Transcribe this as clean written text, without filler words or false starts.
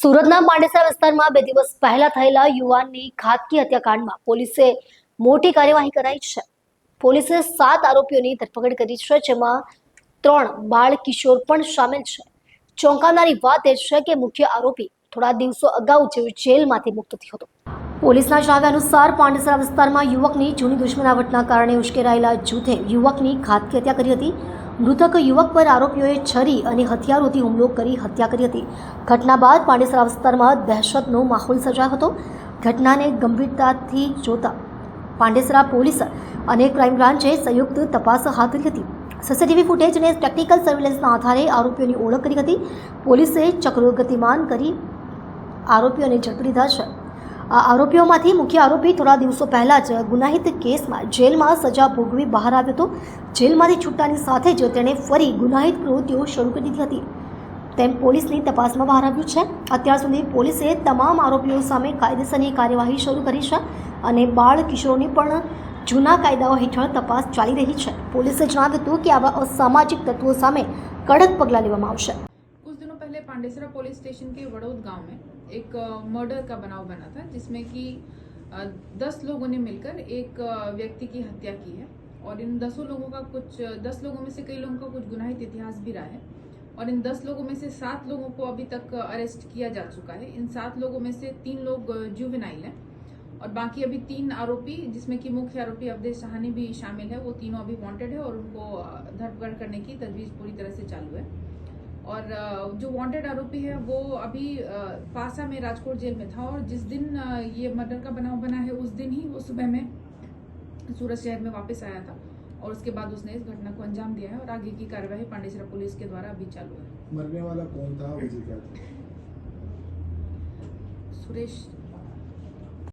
સુરતના પાંડેસરા વિસ્તારમાં 2 દિવસ પહેલા થયેલા યુવાનની ઘાતકી હત્યાકાંડમાં પોલીસે મોટી કાર્યવાહી કરાઈ છે. પોલીસે 7 આરોપીઓની ધરપકડ કરી છે, જેમાં 3 બાળ કિશોર પણ સામેલ છે. ચોંકાવનારી વાત એ છે કે મુખ્ય આરોપી થોડા દિવસો અગાઉ જેલમાંથી મુક્ત થયો હતો. પોલીસના જણાવ્યા અનુસાર પાંડેસરા વિસ્તારમાં યુવકની જૂની દુશ્મનાવટના કારણે ઉશ્કેરાયેલા જૂથે યુવકની ઘાતકી હત્યા કરી હતી. મૃતક યુવક પર આરોપીઓએ છરી અને હથિયારોથી હુમલો કરી હત્યા કરી હતી. ઘટના બાદ પાંડેસરા વિસ્તારમાં દહેશતનો માહોલ સર્જાયો હતો. ઘટનાને ગંભીરતાથી જોતા પાંડેસરા પોલીસ અને ક્રાઇમ બ્રાન્ચે સંયુક્ત તપાસ હાથ ધરી હતી. સીસીટીવી ફૂટેજ અને ટેકનિકલ સર્વેલન્સના આધારે આરોપીઓની ઓળખ કરી હતી. પોલીસે ચક્રો ગતિમાન કરી આરોપીઓને ઝડપી લીધા છે. આ આરોપીઓમાંથી મુખ્ય આરોપી થોડા દિવસો પહેલા જ ગુનાહિત કેસમાં જેલમાં સજા ભોગવી બહાર આવ્યો હતો. જેલમાંથી છૂટતાની સાથે જ તેણે ફરી ગુનાહિત પ્રવૃત્તિઓ શરૂ કરી દીધી હતી તેમ પોલીસની તપાસમાં બહાર આવ્યું છે. અત્યાર સુધી પોલીસે તમામ આરોપીઓ સામે કાયદેસરની કાર્યવાહી શરૂ કરી છે અને બાળ કિશોરોની પણ જૂના કાયદાઓ હેઠળ તપાસ ચાલી રહી છે. પોલીસે જણાવ્યું હતું કે આવા અસામાજિક તત્વો સામે કડક પગલાં લેવામાં આવશે. कुछ दिनों पहले पांडेसरा पुलिस स्टेशन के वड़ौद गांव में एक मर्डर का बनाव बना था, जिसमें कि 10 लोगों ने मिलकर एक व्यक्ति की हत्या की है और इन 10 लोगों में से कई लोगों का कुछ गुनाहित इतिहास भी रहा है और इन 10 लोगों में से 7 लोगों को अभी तक अरेस्ट किया जा चुका है. इन 7 लोगों में से 3 लोग जुवेनाइल हैं और बाकी अभी 3 आरोपी, जिसमें कि मुख्य आरोपी अवधेश सहानी भी शामिल है, वो तीनों अभी वांटेड है और उनको धरपकड़ करने की तजवीज़ पूरी तरह से चालू है. और जो वांटेड आरोपी है वो अभी पासा में राजकोट जेल में था और जिस दिन ये मर्डर का बनाव बना है उस दिन ही वो सुबह में सूरत शहर में वापस आया था और उसके बाद उसने इस घटना को अंजाम दिया है और आगे की कार्यवाही पांडेसरा पुलिस के द्वारा अभी चालू है. मरने वाला कौन था, वजह क्या थी? सुरेश